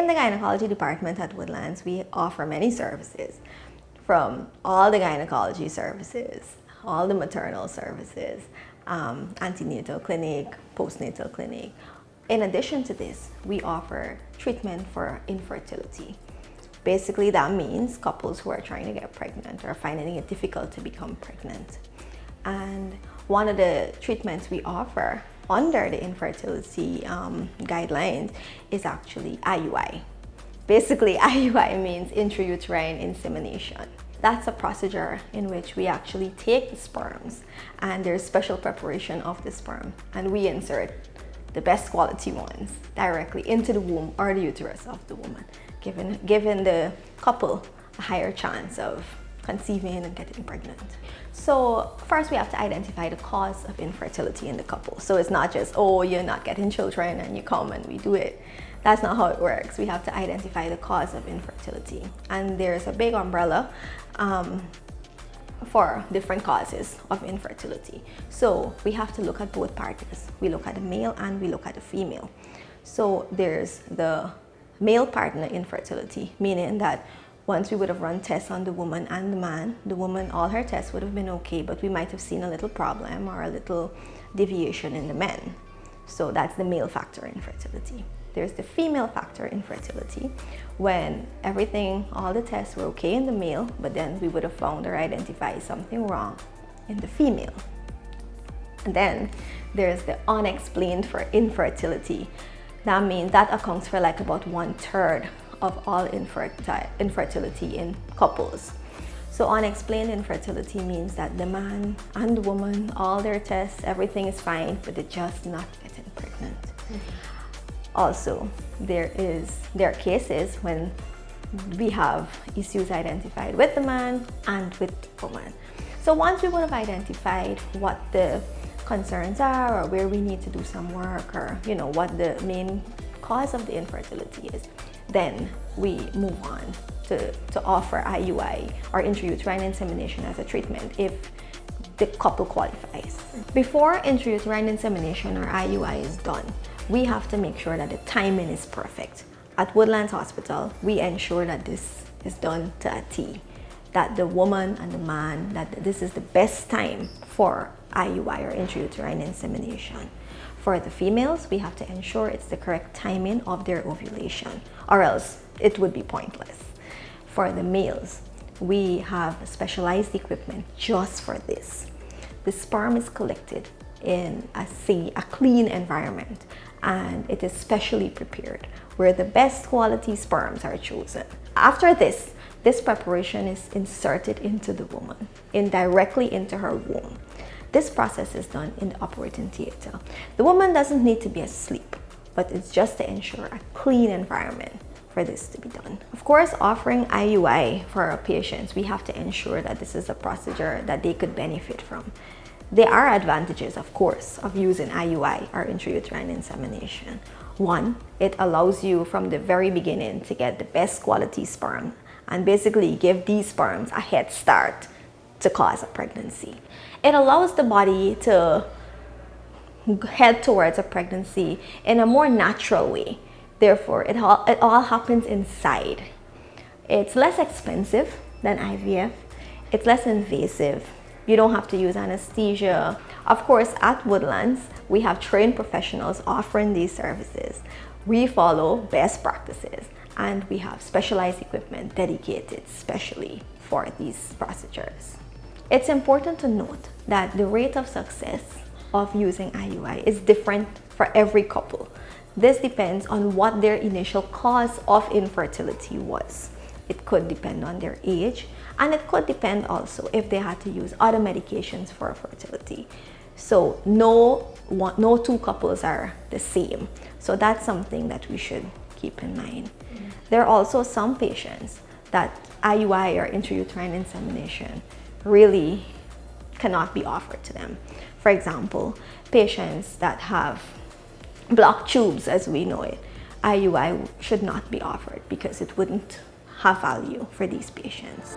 In the gynecology department at Woodlands, we offer many services, from all the gynecology services, all the maternal services, antenatal clinic, postnatal clinic. In addition to this, we offer treatment for infertility. Basically, that means couples who are trying to get pregnant or finding it difficult to become pregnant. And one of the treatments we offer under the infertility guidelines is actually IUI. Basically, IUI means intrauterine insemination. That's a procedure in which we actually take the sperms, and there's special preparation of the sperm, and we insert the best quality ones directly into the womb or the uterus of the woman, giving the couple a higher chance of conceiving and getting pregnant. So first we have to identify the cause of infertility in the couple. So it's not just, oh, you're not getting children and you come and we do it. That's not how it works. We have to identify the cause of infertility. And there's a big umbrella for different causes of infertility. So we have to look at both parties. We look at the male and we look at the female. So there's the male partner infertility, meaning that once we would have run tests on the woman and the man, the woman, all her tests would have been okay, but we might have seen a little problem or a little deviation in the men. So that's the male factor infertility. There's the female factor infertility, when everything, all the tests were okay in the male, but then we would have found or identified something wrong in the female. And then there's the unexplained for infertility. That means that accounts for like about 1/3 of all infertility in couples. So unexplained infertility means that the man and the woman, all their tests, everything is fine, but they're just not getting pregnant. Also, there are cases when we have issues identified with the man and with the woman. So once we would have identified what the concerns are, or where we need to do some work, or what the main cause of the infertility is, then we move on to offer IUI or intrauterine insemination as a treatment if the couple qualifies. Before intrauterine insemination or IUI is done, we have to make sure that the timing is perfect. At Woodlands Hospital, we ensure that this is done to a T, that the woman and the man, that this is the best time for IUI or intrauterine insemination. For the females, we have to ensure it's the correct timing of their ovulation, or else it would be pointless. For the males, we have specialized equipment just for this. The sperm is collected in a clean environment, and it is specially prepared where the best quality sperms are chosen. After this preparation is inserted into the woman, directly into her womb. This process is done in the operating theater. The woman doesn't need to be asleep, but it's just to ensure a clean environment for this to be done. Of course, offering IUI for our patients, we have to ensure that this is a procedure that they could benefit from. There are advantages, of course, of using IUI or intrauterine insemination. One, it allows you from the very beginning to get the best quality sperm and basically give these sperms a head start to cause a pregnancy. It allows the body to head towards a pregnancy in a more natural way. Therefore, it all happens inside. It's less expensive than IVF. It's less invasive. You don't have to use anesthesia. Of course, at Woodlands, we have trained professionals offering these services. We follow best practices, and we have specialized equipment dedicated specially for these procedures. It's important to note that the rate of success of using IUI is different for every couple. This depends on what their initial cause of infertility was. It could depend on their age, and it could depend also if they had to use other medications for fertility. So no two couples are the same. So that's something that we should keep in mind. There are also some patients that IUI or intrauterine insemination really cannot be offered to them. For example, patients that have blocked tubes, as we know it, IUI should not be offered because it wouldn't have value for these patients.